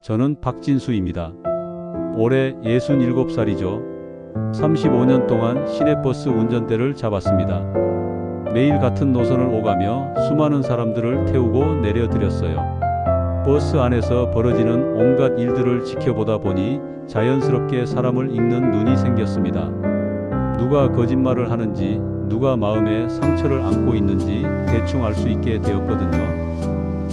저는 박진수입니다. 올해 67살이죠. 35년 동안 시내버스 운전대를 잡았습니다. 매일 같은 노선을 오가며 수많은 사람들을 태우고 내려드렸어요. 버스 안에서 벌어지는 온갖 일들을 지켜보다 보니 자연스럽게 사람을 읽는 눈이 생겼습니다. 누가 거짓말을 하는지, 누가 마음에 상처를 안고 있는지 대충 알 수 있게 되었거든요.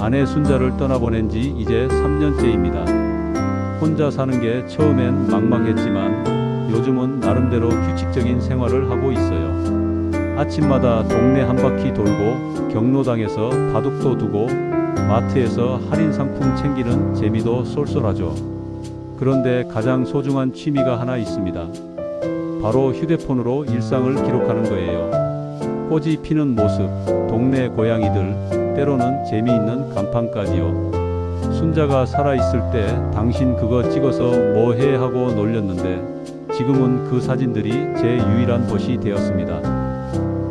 아내 순자를 떠나보낸 지 이제 3년째입니다. 혼자 사는 게 처음엔 막막했지만 요즘은 나름대로 규칙적인 생활을 하고 있어요. 아침마다 동네 한 바퀴 돌고 경로당에서 바둑도 두고 마트에서 할인 상품 챙기는 재미도 쏠쏠하죠. 그런데 가장 소중한 취미가 하나 있습니다. 바로 휴대폰으로 일상을 기록하는 거예요. 꽃이 피는 모습, 동네 고양이들, 때로는 재미있는 간판까지요. 순자가 살아있을 때 당신 그거 찍어서 뭐 해 하고 놀렸는데 지금은 그 사진들이 제 유일한 벗이 되었습니다.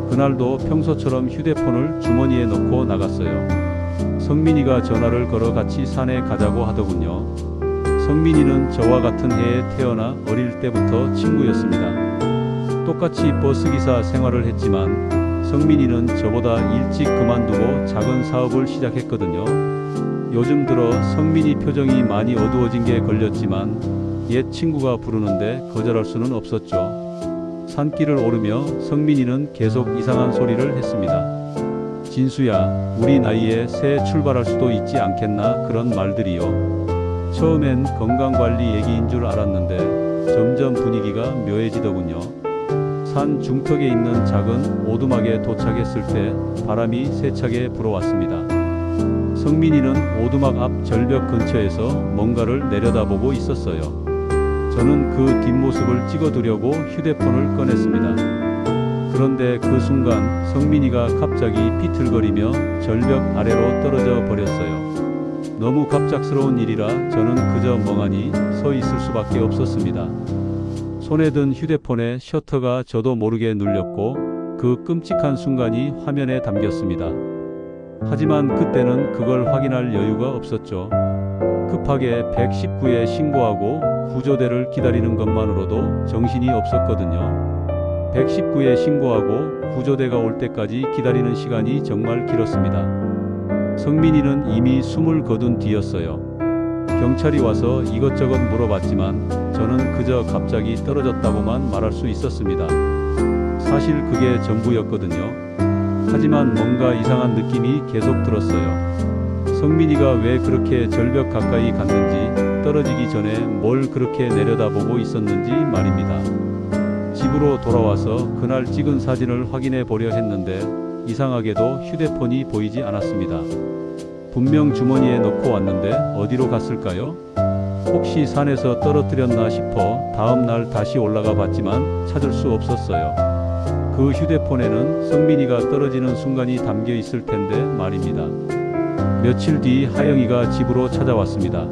그날도 평소처럼 휴대폰을 주머니에 넣고 나갔어요. 성민이가 전화를 걸어 같이 산에 가자고 하더군요. 성민이는 저와 같은 해에 태어나 어릴 때부터 친구였습니다. 똑같이 버스기사 생활을 했지만 성민이는 저보다 일찍 그만두고 작은 사업을 시작했거든요. 요즘 들어 성민이 표정이 많이 어두워진 게 걸렸지만 옛 친구가 부르는데 거절할 수는 없었죠. 산길을 오르며 성민이는 계속 이상한 소리를 했습니다. 진수야, 우리 나이에 새 출발할 수도 있지 않겠나, 그런 말들이요. 처음엔 건강관리 얘기인 줄 알았는데 점점 분위기가 묘해지더군요. 산 중턱에 있는 작은 오두막에 도착했을 때 바람이 세차게 불어왔습니다. 성민이는 오두막 앞 절벽 근처에서 뭔가를 내려다보고 있었어요. 저는 그 뒷모습을 찍어두려고 휴대폰을 꺼냈습니다. 그런데 그 순간 성민이가 갑자기 비틀거리며 절벽 아래로 떨어져 버렸어요. 너무 갑작스러운 일이라 저는 그저 멍하니 서 있을 수밖에 없었습니다. 손에 든 휴대폰의 셔터가 저도 모르게 눌렸고 그 끔찍한 순간이 화면에 담겼습니다. 하지만 그때는 그걸 확인할 여유가 없었죠. 급하게 119에 신고하고 구조대를 기다리는 것만으로도 정신이 없었거든요. 119에 신고하고 구조대가 올 때까지 기다리는 시간이 정말 길었습니다. 성민이는 이미 숨을 거둔 뒤였어요. 경찰이 와서 이것저것 물어봤지만 저는 그저 갑자기 떨어졌다고만 말할 수 있었습니다. 사실 그게 전부였거든요. 하지만 뭔가 이상한 느낌이 계속 들었어요. 성민이가 왜 그렇게 절벽 가까이 갔는지, 떨어지기 전에 뭘 그렇게 내려다보고 있었는지 말입니다. 집으로 돌아와서 그날 찍은 사진을 확인해 보려 했는데 이상하게도 휴대폰이 보이지 않았습니다. 분명 주머니에 넣고 왔는데 어디로 갔을까요? 혹시 산에서 떨어뜨렸나 싶어 다음 날 다시 올라가 봤지만 찾을 수 없었어요. 그 휴대폰에는 성민이가 떨어지는 순간이 담겨 있을 텐데 말입니다. 며칠 뒤 하영이가 집으로 찾아왔습니다.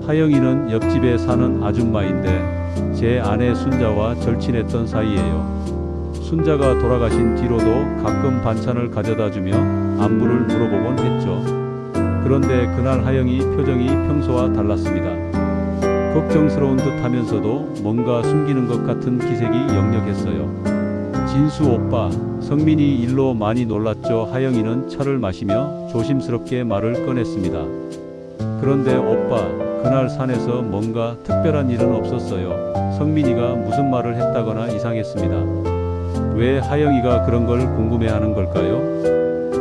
하영이는 옆집에 사는 아줌마인데 제 아내 순자와 절친했던 사이예요. 순자가 돌아가신 뒤로도 가끔 반찬을 가져다 주며 안부를 물어보곤 했죠. 그런데 그날 하영이 표정이 평소와 달랐습니다. 걱정스러운 듯 하면서도 뭔가 숨기는 것 같은 기색이 역력했어요. 진수 오빠, 성민이 일로 많이 놀랐죠. 하영이는 차를 마시며 조심스럽게 말을 꺼냈습니다. 그런데 오빠, 그날 산에서 뭔가 특별한 일은 없었어요. 성민이가 무슨 말을 했다거나 이상했습니다. 왜 하영이가 그런 걸 궁금해하는 걸까요?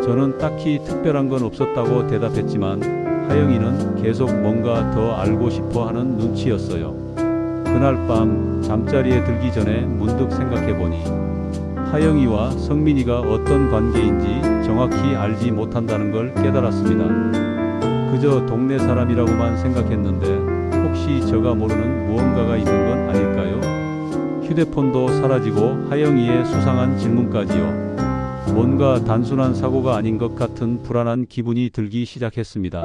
저는 딱히 특별한 건 없었다고 대답했지만 하영이는 계속 뭔가 더 알고 싶어 하는 눈치였어요. 그날 밤 잠자리에 들기 전에 문득 생각해보니 하영이와 성민이가 어떤 관계인지 정확히 알지 못한다는 걸 깨달았습니다. 그저 동네 사람이라고만 생각했는데 혹시 제가 모르는 무언가가 있는 건 아닐까요? 휴대폰도 사라지고 하영이의 수상한 질문까지요. 뭔가 단순한 사고가 아닌 것 같은 불안한 기분이 들기 시작했습니다.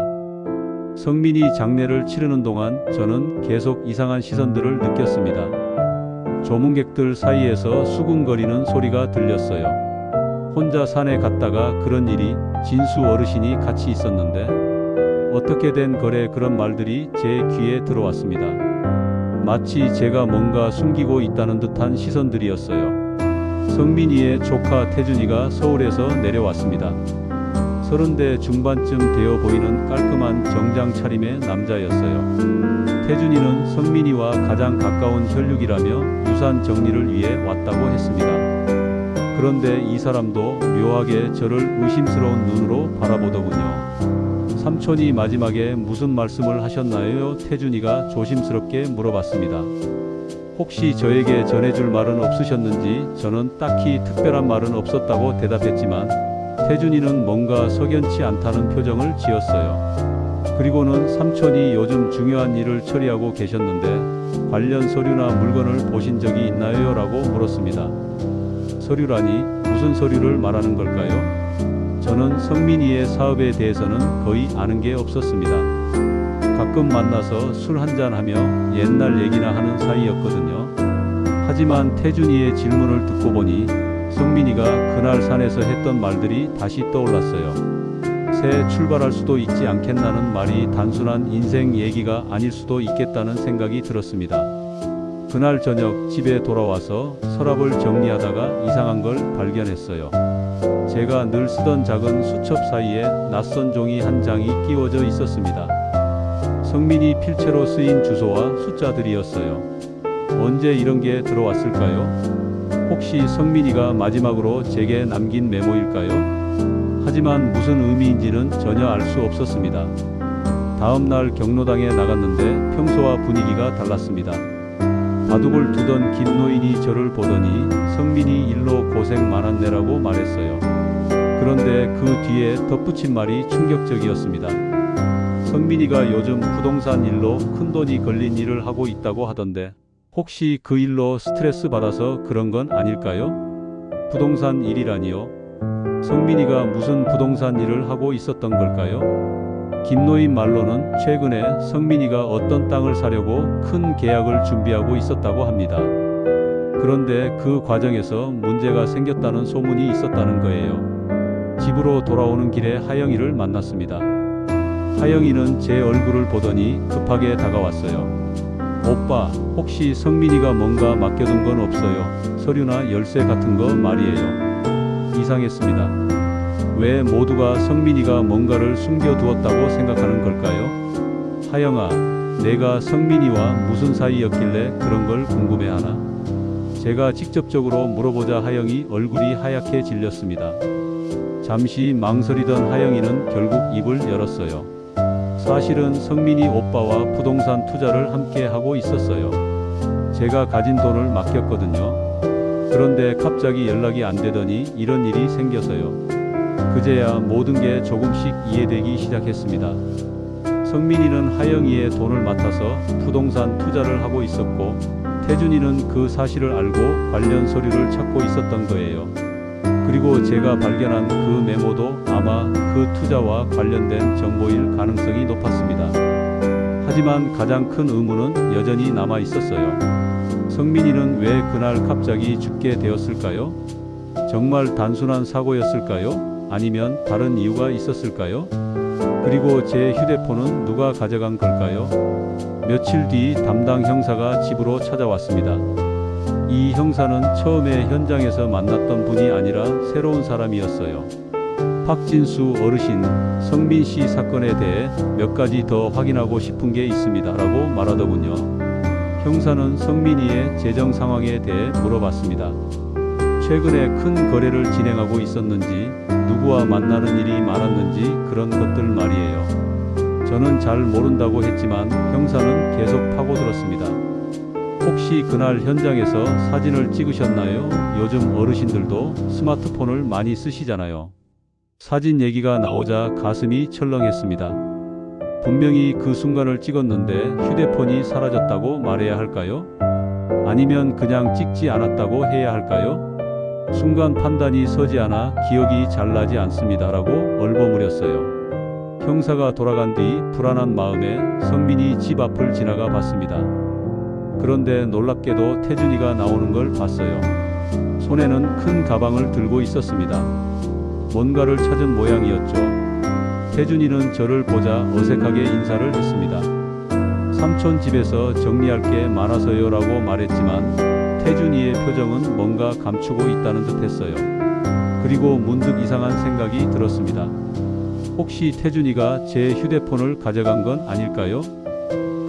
성민이 장례를 치르는 동안 저는 계속 이상한 시선들을 느꼈습니다. 조문객들 사이에서 수군거리는 소리가 들렸어요. 혼자 산에 갔다가 그런 일이 진수 어르신이 같이 있었는데 어떻게 된 거래 그런 말들이 제 귀에 들어왔습니다. 마치 제가 뭔가 숨기고 있다는 듯한 시선들이었어요. 성민이의 조카 태준이가 서울에서 내려왔습니다. 30대 중반쯤 되어 보이는 깔끔한 정장 차림의 남자였어요. 태준이는 성민이와 가장 가까운 혈육이라며 유산 정리를 위해 왔다고 했습니다. 그런데 이 사람도 묘하게 저를 의심스러운 눈으로 바라보더군요. 삼촌이 마지막에 무슨 말씀을 하셨나요? 태준이가 조심스럽게 물어봤습니다. 혹시 저에게 전해줄 말은 없으셨는지 저는 딱히 특별한 말은 없었다고 대답했지만 태준이는 뭔가 석연치 않다는 표정을 지었어요. 그리고는 삼촌이 요즘 중요한 일을 처리하고 계셨는데 관련 서류나 물건을 보신 적이 있나요? 라고 물었습니다. 서류라니 무슨 서류를 말하는 걸까요? 저는 성민이의 사업에 대해서는 거의 아는 게 없었습니다. 가끔 만나서 술 한잔하며 옛날 얘기나 하는 사이였거든요. 하지만 태준이의 질문을 듣고 보니 성민이가 그날 산에서 했던 말들이 다시 떠올랐어요. 새 출발할 수도 있지 않겠나는 말이 단순한 인생 얘기가 아닐 수도 있겠다는 생각이 들었습니다. 그날 저녁 집에 돌아와서 서랍을 정리하다가 이상한 걸 발견했어요. 제가 늘 쓰던 작은 수첩 사이에 낯선 종이 한 장이 끼워져 있었습니다. 성민이 필체로 쓰인 주소와 숫자들이었어요. 언제 이런 게 들어왔을까요? 혹시 성민이가 마지막으로 제게 남긴 메모일까요? 하지만 무슨 의미인지는 전혀 알 수 없었습니다. 다음 날 경로당에 나갔는데 평소와 분위기가 달랐습니다. 바둑을 두던 김노인이 저를 보더니 성민이 일로 고생 많았네라고 말했어요. 그런데 그 뒤에 덧붙인 말이 충격적이었습니다. 성민이가 요즘 부동산 일로 큰돈이 걸린 일을 하고 있다고 하던데 혹시 그 일로 스트레스 받아서 그런 건 아닐까요? 부동산 일이라니요? 성민이가 무슨 부동산 일을 하고 있었던 걸까요? 김노인 말로는 최근에 성민이가 어떤 땅을 사려고 큰 계약을 준비하고 있었다고 합니다. 그런데 그 과정에서 문제가 생겼다는 소문이 있었다는 거예요. 집으로 돌아오는 길에 하영이를 만났습니다. 하영이는 제 얼굴을 보더니 급하게 다가왔어요. 오빠, 혹시 성민이가 뭔가 맡겨둔 건 없어요? 서류나 열쇠 같은 거 말이에요. 이상했습니다. 왜 모두가 성민이가 뭔가를 숨겨두었다고 생각하는 걸까요? 하영아, 내가 성민이와 무슨 사이였길래 그런 걸 궁금해하나? 제가 직접적으로 물어보자 하영이 얼굴이 하얗게 질렸습니다. 잠시 망설이던 하영이는 결국 입을 열었어요. 사실은 성민이 오빠와 부동산 투자를 함께 하고 있었어요. 제가 가진 돈을 맡겼거든요. 그런데 갑자기 연락이 안 되더니 이런 일이 생겨서요. 그제야 모든 게 조금씩 이해되기 시작했습니다. 성민이는 하영이의 돈을 맡아서 부동산 투자를 하고 있었고 태준이는 그 사실을 알고 관련 서류를 찾고 있었던 거예요. 그리고 제가 발견한 그 메모도 아마 그 투자와 관련된 정보일 가능성이 높았습니다. 하지만 가장 큰 의문은 여전히 남아 있었어요. 성민이는 왜 그날 갑자기 죽게 되었을까요? 정말 단순한 사고였을까요? 아니면 다른 이유가 있었을까요? 그리고 제 휴대폰은 누가 가져간 걸까요? 며칠 뒤 담당 형사가 집으로 찾아왔습니다. 이 형사는 처음에 현장에서 만났던 분이 아니라 새로운 사람이었어요. 박진수 어르신, 성민 씨 사건에 대해 몇 가지 더 확인하고 싶은 게 있습니다. 라고 말하더군요. 형사는 성민이의 재정 상황에 대해 물어봤습니다. 최근에 큰 거래를 진행하고 있었는지, 누구와 만나는 일이 많았는지 그런 것들 말이에요. 저는 잘 모른다고 했지만 형사는 계속 파고들었습니다. 혹시 그날 현장에서 사진을 찍으셨나요? 요즘 어르신들도 스마트폰을 많이 쓰시잖아요. 사진 얘기가 나오자 가슴이 철렁했습니다. 분명히 그 순간을 찍었는데 휴대폰이 사라졌다고 말해야 할까요? 아니면 그냥 찍지 않았다고 해야 할까요? 순간 판단이 서지 않아 기억이 잘 나지 않습니다. 라고 얼버무렸어요. 형사가 돌아간 뒤 불안한 마음에 성민이 집 앞을 지나가 봤습니다. 그런데 놀랍게도 태준이가 나오는 걸 봤어요. 손에는 큰 가방을 들고 있었습니다. 뭔가를 찾은 모양이었죠. 태준이는 저를 보자 어색하게 인사를 했습니다. 삼촌 집에서 정리할 게 많아서요 라고 말했지만 태준이의 표정은 뭔가 감추고 있다는 듯 했어요. 그리고 문득 이상한 생각이 들었습니다. 혹시 태준이가 제 휴대폰을 가져간 건 아닐까요?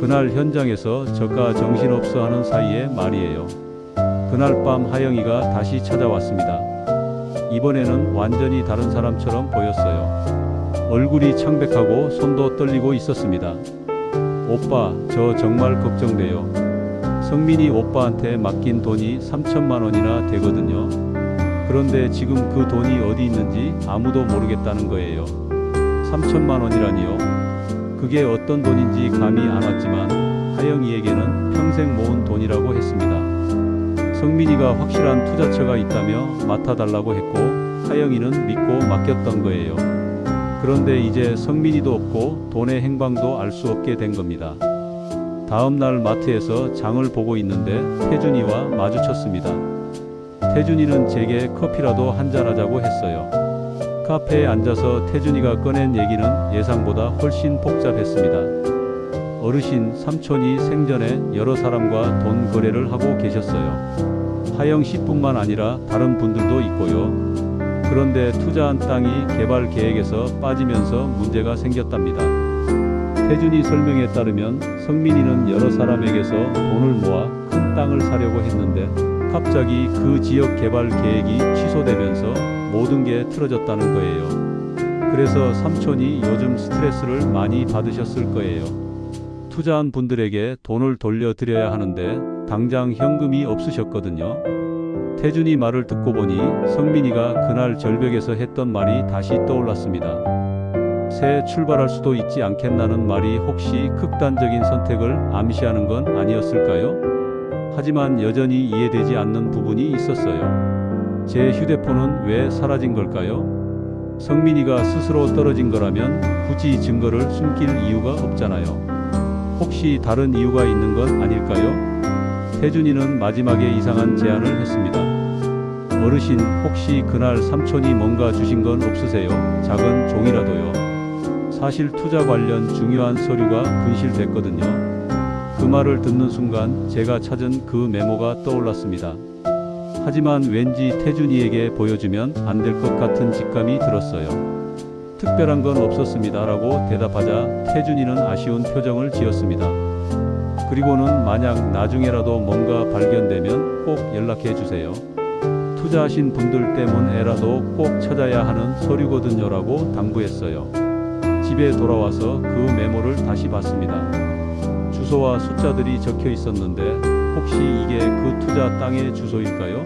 그날 현장에서 저가 정신없어 하는 사이에 말이에요. 그날 밤 하영이가 다시 찾아왔습니다. 이번에는 완전히 다른 사람처럼 보였어요. 얼굴이 창백하고 손도 떨리고 있었습니다. 오빠, 저 정말 걱정돼요. 성민이 오빠한테 맡긴 돈이 3천만 원이나 되거든요. 그런데 지금 그 돈이 어디 있는지 아무도 모르겠다는 거예요. 3천만 원이라니요? 그게 어떤 돈인지 감이 안 왔지만 하영이에게는 평생 모은 돈이라고 했습니다. 성민이가 확실한 투자처가 있다며 맡아달라고 했고 하영이는 믿고 맡겼던 거예요. 그런데 이제 성민이도 없고 돈의 행방도 알 수 없게 된 겁니다. 다음 날 마트에서 장을 보고 있는데 태준이와 마주쳤습니다. 태준이는 제게 커피라도 한잔하자고 했어요. 카페에 앉아서 태준이가 꺼낸 얘기는 예상보다 훨씬 복잡했습니다. 어르신, 삼촌이 생전에 여러 사람과 돈 거래를 하고 계셨어요. 하영 씨뿐만 아니라 다른 분들도 있고요. 그런데 투자한 땅이 개발 계획에서 빠지면서 문제가 생겼답니다. 태준이 설명에 따르면 성민이는 여러 사람에게서 돈을 모아 큰 땅을 사려고 했는데 갑자기 그 지역 개발 계획이 취소되면서 모든 게 틀어졌다는 거예요. 그래서 삼촌이 요즘 스트레스를 많이 받으셨을 거예요. 투자한 분들에게 돈을 돌려드려야 하는데 당장 현금이 없으셨거든요. 태준이 말을 듣고 보니 성민이가 그날 절벽에서 했던 말이 다시 떠올랐습니다. 새 출발할 수도 있지 않겠나는 말이 혹시 극단적인 선택을 암시하는 건 아니었을까요? 하지만 여전히 이해되지 않는 부분이 있었어요. 제 휴대폰은 왜 사라진 걸까요? 성민이가 스스로 떨어진 거라면 굳이 증거를 숨길 이유가 없잖아요. 혹시 다른 이유가 있는 건 아닐까요? 태준이는 마지막에 이상한 제안을 했습니다. 어르신, 혹시 그날 삼촌이 뭔가 주신 건 없으세요? 작은 종이라도요. 사실 투자 관련 중요한 서류가 분실됐거든요. 그 말을 듣는 순간 제가 찾은 그 메모가 떠올랐습니다. 하지만 왠지 태준이에게 보여주면 안 될 것 같은 직감이 들었어요. 특별한 건 없었습니다 라고 대답하자 태준이는 아쉬운 표정을 지었습니다. 그리고는 만약 나중에라도 뭔가 발견되면 꼭 연락해 주세요. 투자하신 분들 때문에라도 꼭 찾아야 하는 서류거든요 라고 당부했어요. 집에 돌아와서 그 메모를 다시 봤습니다. 주소와 숫자들이 적혀 있었는데 혹시 이게 그 투자 땅의 주소일까요?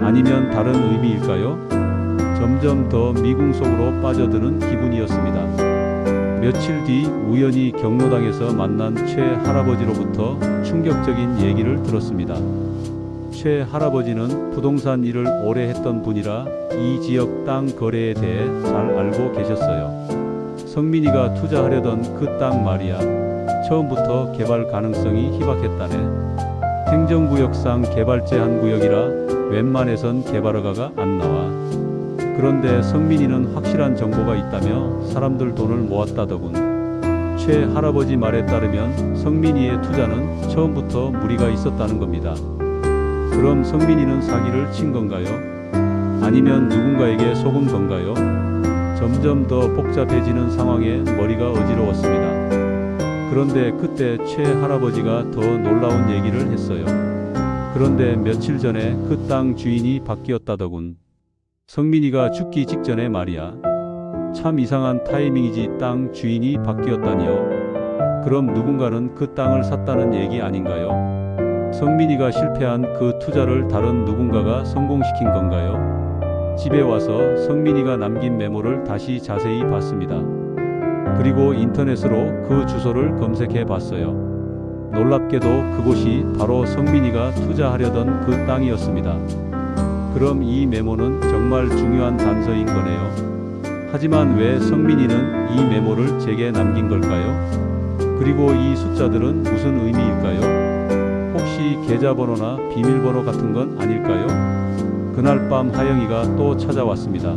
아니면 다른 의미일까요? 점점 더 미궁 속으로 빠져드는 기분이었습니다. 며칠 뒤 우연히 경로당에서 만난 최 할아버지로부터 충격적인 얘기를 들었습니다. 최 할아버지는 부동산 일을 오래 했던 분이라 이 지역 땅 거래에 대해 잘 알고 계셨어요. 성민이가 투자하려던 그 땅 말이야. 처음부터 개발 가능성이 희박했다네. 행정구역상 개발 제한 구역이라 웬만해선 개발허가가 안 나와. 그런데 성민이는 확실한 정보가 있다며 사람들 돈을 모았다더군. 최 할아버지 말에 따르면 성민이의 투자는 처음부터 무리가 있었다는 겁니다. 그럼 성민이는 사기를 친 건가요? 아니면 누군가에게 속은 건가요? 점점 더 복잡해지는 상황에 머리가 어지러웠습니다. 그런데 그때 최 할아버지가 더 놀라운 얘기를 했어요. 그런데 며칠 전에 그 땅 주인이 바뀌었다더군. 성민이가 죽기 직전에 말이야. 참 이상한 타이밍이지. 땅 주인이 바뀌었다니요. 그럼 누군가는 그 땅을 샀다는 얘기 아닌가요? 성민이가 실패한 그 투자를 다른 누군가가 성공시킨 건가요? 집에 와서 성민이가 남긴 메모를 다시 자세히 봤습니다. 그리고 인터넷으로 그 주소를 검색해 봤어요. 놀랍게도 그곳이 바로 성민이가 투자하려던 그 땅이었습니다. 그럼 이 메모는 정말 중요한 단서인 거네요. 하지만 왜 성민이는 이 메모를 제게 남긴 걸까요? 그리고 이 숫자들은 무슨 의미일까요? 혹시 계좌번호나 비밀번호 같은 건 아닐까요? 그날 밤 하영이가 또 찾아왔습니다.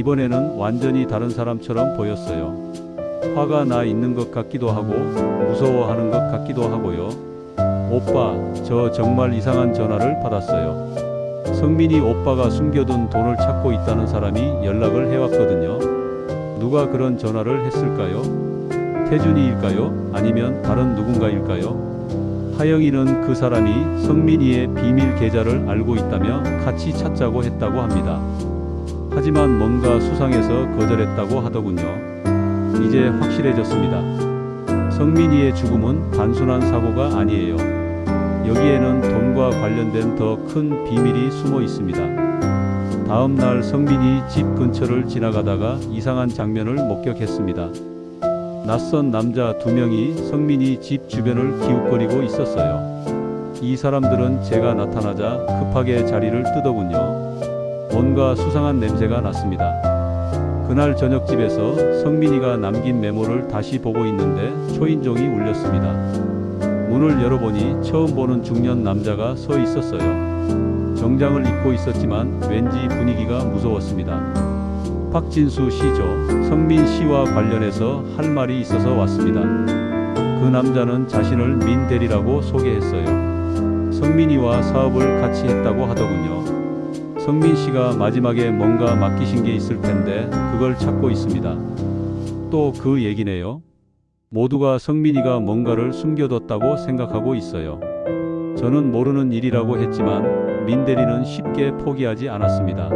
이번에는 완전히 다른 사람처럼 보였어요. 화가 나 있는 것 같기도 하고 무서워하는 것 같기도 하고요. 오빠, 저 정말 이상한 전화를 받았어요. 성민이 오빠가 숨겨둔 돈을 찾고 있다는 사람이 연락을 해왔거든요. 누가 그런 전화를 했을까요? 태준이일까요? 아니면 다른 누군가일까요? 하영이는 그 사람이 성민이의 비밀 계좌를 알고 있다며 같이 찾자고 했다고 합니다. 하지만 뭔가 수상해서 거절했다고 하더군요. 이제 확실해졌습니다. 성민이의 죽음은 단순한 사고가 아니에요. 여기에는 돈과 관련된 더 큰 비밀이 숨어 있습니다. 다음 날 성민이 집 근처를 지나가다가 이상한 장면을 목격했습니다. 낯선 남자 2명이 성민이 집 주변을 기웃거리고 있었어요. 이 사람들은 제가 나타나자 급하게 자리를 뜨더군요. 뭔가 수상한 냄새가 났습니다. 그날 저녁집에서 성민이가 남긴 메모를 다시 보고 있는데 초인종이 울렸습니다. 문을 열어보니 처음 보는 중년 남자가 서 있었어요. 정장을 입고 있었지만 왠지 분위기가 무서웠습니다. 박진수 씨죠. 성민 씨와 관련해서 할 말이 있어서 왔습니다. 그 남자는 자신을 민 대리라고 소개했어요. 성민이와 사업을 같이 했다고 하더군요. 성민 씨가 마지막에 뭔가 맡기신 게 있을 텐데 그걸 찾고 있습니다. 또 그 얘기네요. 모두가 성민이가 뭔가를 숨겨뒀다고 생각하고 있어요. 저는 모르는 일이라고 했지만 민 대리는 쉽게 포기하지 않았습니다.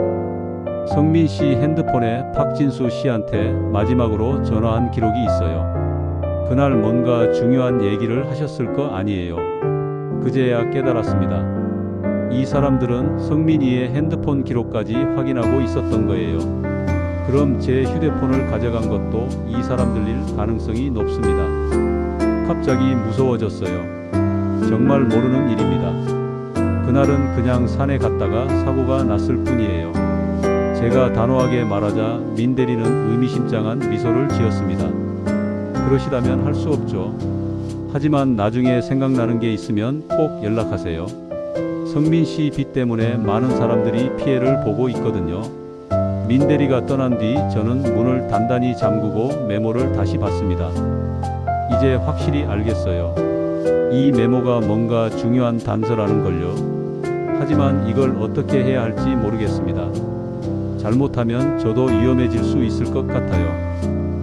성민 씨 핸드폰에 박진수 씨한테 마지막으로 전화한 기록이 있어요. 그날 뭔가 중요한 얘기를 하셨을 거 아니에요. 그제야 깨달았습니다. 이 사람들은 성민이의 핸드폰 기록까지 확인하고 있었던 거예요. 그럼 제 휴대폰을 가져간 것도 이 사람들일 가능성이 높습니다. 갑자기 무서워졌어요. 정말 모르는 일입니다. 그날은 그냥 산에 갔다가 사고가 났을 뿐이에요. 제가 단호하게 말하자 민 대리는 의미심장한 미소를 지었습니다. 그러시다면 할 수 없죠. 하지만 나중에 생각나는 게 있으면 꼭 연락하세요. 성민 씨 빚 때문에 많은 사람들이 피해를 보고 있거든요. 민 대리가 떠난 뒤 저는 문을 단단히 잠그고 메모를 다시 봤습니다. 이제 확실히 알겠어요. 이 메모가 뭔가 중요한 단서라는 걸요. 하지만 이걸 어떻게 해야 할지 모르겠습니다. 잘못하면 저도 위험해질 수 있을 것 같아요.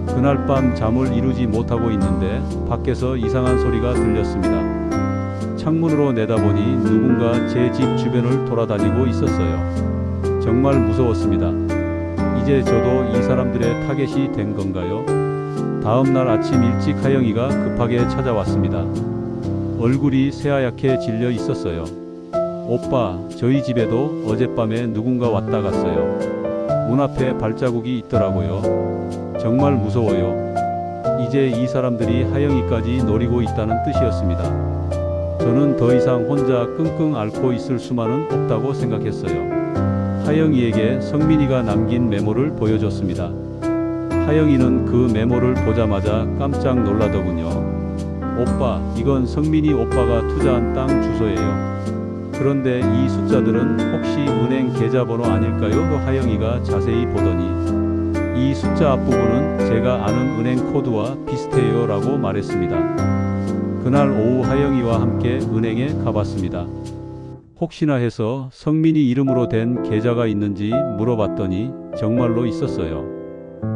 그날 밤 잠을 이루지 못하고 있는데 밖에서 이상한 소리가 들렸습니다. 창문으로 내다보니 누군가 제 집 주변을 돌아다니고 있었어요. 정말 무서웠습니다. 이제 저도 이 사람들의 타겟이 된 건가요? 다음 날 아침 일찍 하영이가 급하게 찾아왔습니다. 얼굴이 새하얗게 질려 있었어요. 오빠, 저희 집에도 어젯밤에 누군가 왔다 갔어요. 문 앞에 발자국이 있더라고요. 정말 무서워요. 이제 이 사람들이 하영이까지 노리고 있다는 뜻이었습니다. 저는 더 이상 혼자 끙끙 앓고 있을 수만은 없다고 생각했어요. 하영이에게 성민이가 남긴 메모를 보여줬습니다. 하영이는 그 메모를 보자마자 깜짝 놀라더군요. 오빠, 이건 성민이 오빠가 투자한 땅 주소예요. 그런데 이 숫자들은 혹시 은행 계좌번호 아닐까요? 하영이가 자세히 보더니 이 숫자 앞부분은 제가 아는 은행 코드와 비슷해요 라고 말했습니다. 그날 오후 하영이와 함께 은행에 가봤습니다. 혹시나 해서 성민이 이름으로 된 계좌가 있는지 물어봤더니 정말로 있었어요.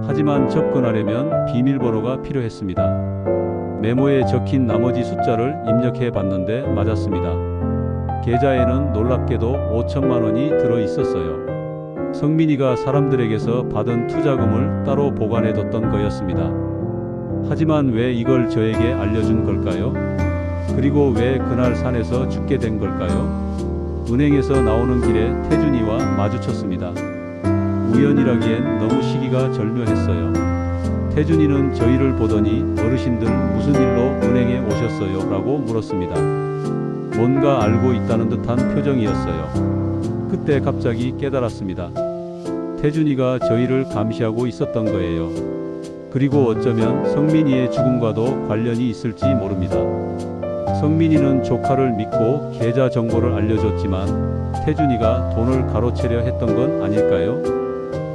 하지만 접근하려면 비밀번호가 필요했습니다. 메모에 적힌 나머지 숫자를 입력해 봤는데 맞았습니다. 계좌에는 놀랍게도 5천만 원이 들어 있었어요. 성민이가 사람들에게서 받은 투자금을 따로 보관해뒀던 거였습니다. 하지만 왜 이걸 저에게 알려준 걸까요? 그리고 왜 그날 산에서 죽게 된 걸까요? 은행에서 나오는 길에 태준이와 마주쳤습니다. 우연이라기엔 너무 시기가 절묘했어요. 태준이는 저희를 보더니 어르신들 무슨 일로 은행에 오셨어요? 라고 물었습니다. 뭔가 알고 있다는 듯한 표정이었어요. 그때 갑자기 깨달았습니다. 태준이가 저희를 감시하고 있었던 거예요. 그리고 어쩌면 성민이의 죽음과도 관련이 있을지 모릅니다. 성민이는 조카를 믿고 계좌 정보를 알려줬지만 태준이가 돈을 가로채려 했던 건 아닐까요?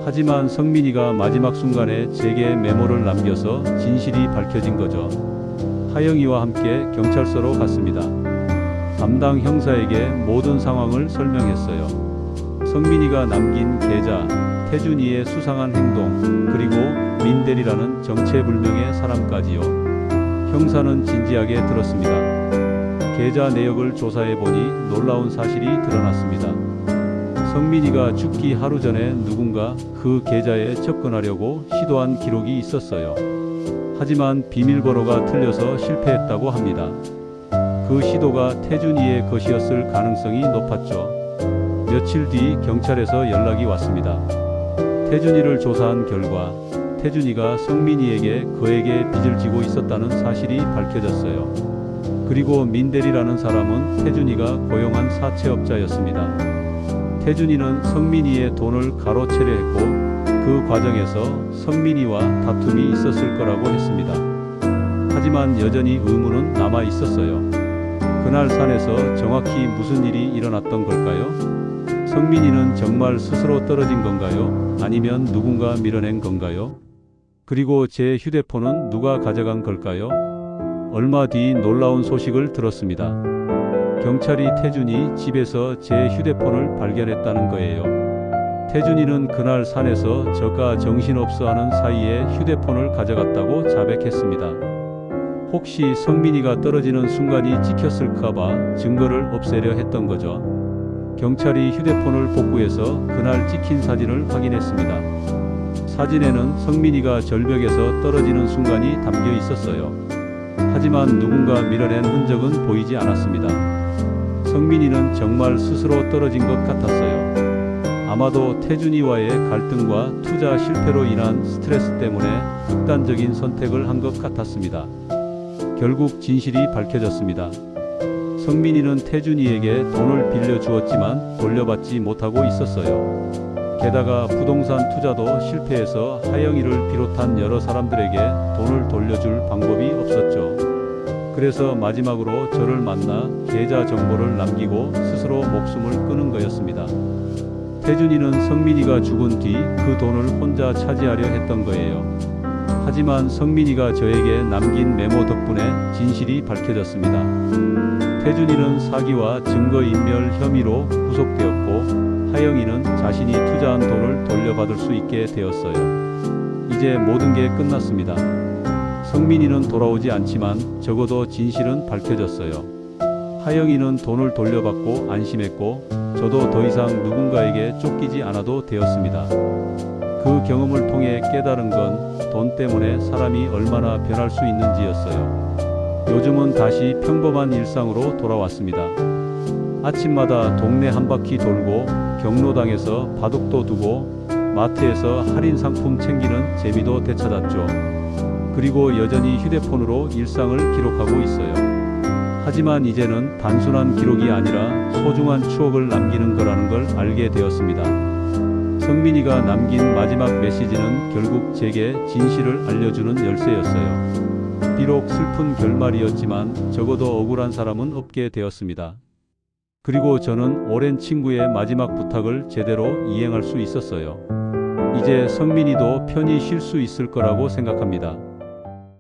하지만 성민이가 마지막 순간에 제게 메모를 남겨서 진실이 밝혀진 거죠. 하영이와 함께 경찰서로 갔습니다. 담당 형사에게 모든 상황을 설명했어요. 성민이가 남긴 계좌, 태준이의 수상한 행동, 그리고 민대리라는 정체불명의 사람까지요. 형사는 진지하게 들었습니다. 계좌 내역을 조사해보니 놀라운 사실이 드러났습니다. 성민이가 죽기 하루 전에 누군가 그 계좌에 접근하려고 시도한 기록이 있었어요. 하지만 비밀번호가 틀려서 실패했다고 합니다. 그 시도가 태준이의 것이었을 가능성이 높았죠. 며칠 뒤 경찰에서 연락이 왔습니다. 태준이를 조사한 결과 태준이가 성민이에게 거액의 빚을 지고 있었다는 사실이 밝혀졌어요. 그리고 민대리라는 사람은 태준이가 고용한 사채업자였습니다. 태준이는 성민이의 돈을 가로채려 했고 그 과정에서 성민이와 다툼이 있었을 거라고 했습니다. 하지만 여전히 의문은 남아 있었어요. 그날 산에서 정확히 무슨 일이 일어났던 걸까요? 성민이는 정말 스스로 떨어진 건가요? 아니면 누군가 밀어낸 건가요? 그리고 제 휴대폰은 누가 가져간 걸까요? 얼마 뒤 놀라운 소식을 들었습니다. 경찰이 태준이 집에서 제 휴대폰을 발견했다는 거예요. 태준이는 그날 산에서 저가 정신없어하는 사이에 휴대폰을 가져갔다고 자백했습니다. 혹시 성민이가 떨어지는 순간이 찍혔을까봐 증거를 없애려 했던 거죠. 경찰이 휴대폰을 복구해서 그날 찍힌 사진을 확인했습니다. 사진에는 성민이가 절벽에서 떨어지는 순간이 담겨 있었어요. 하지만 누군가 밀어낸 흔적은 보이지 않았습니다. 성민이는 정말 스스로 떨어진 것 같았어요. 아마도 태준이와의 갈등과 투자 실패로 인한 스트레스 때문에 극단적인 선택을 한 것 같았습니다. 결국 진실이 밝혀졌습니다. 성민이는 태준이에게 돈을 빌려주었지만 돌려받지 못하고 있었어요. 게다가 부동산 투자도 실패해서 하영이를 비롯한 여러 사람들에게 돈을 돌려줄 방법이 없었죠. 그래서 마지막으로 저를 만나 계좌 정보를 남기고 스스로 목숨을 끊은 거였습니다. 태준이는 성민이가 죽은 뒤 그 돈을 혼자 차지하려 했던 거예요. 하지만 성민이가 저에게 남긴 메모 덕분에 진실이 밝혀졌습니다. 태준이는 사기와 증거인멸 혐의로 구속되었고 하영이는 자신이 투자한 돈을 돌려받을 수 있게 되었어요. 이제 모든 게 끝났습니다. 성민이는 돌아오지 않지만 적어도 진실은 밝혀졌어요. 하영이는 돈을 돌려받고 안심했고 저도 더 이상 누군가에게 쫓기지 않아도 되었습니다. 그 경험을 통해 깨달은 건 돈 때문에 사람이 얼마나 변할 수 있는지였어요. 요즘은 다시 평범한 일상으로 돌아왔습니다. 아침마다 동네 한 바퀴 돌고 경로당에서 바둑도 두고 마트에서 할인 상품 챙기는 재미도 되찾았죠. 그리고 여전히 휴대폰으로 일상을 기록하고 있어요. 하지만 이제는 단순한 기록이 아니라 소중한 추억을 남기는 거라는 걸 알게 되었습니다. 성민이가 남긴 마지막 메시지는 결국 제게 진실을 알려주는 열쇠였어요. 비록 슬픈 결말이었지만 적어도 억울한 사람은 없게 되었습니다. 그리고 저는 오랜 친구의 마지막 부탁을 제대로 이행할 수 있었어요. 이제 성민이도 편히 쉴 수 있을 거라고 생각합니다.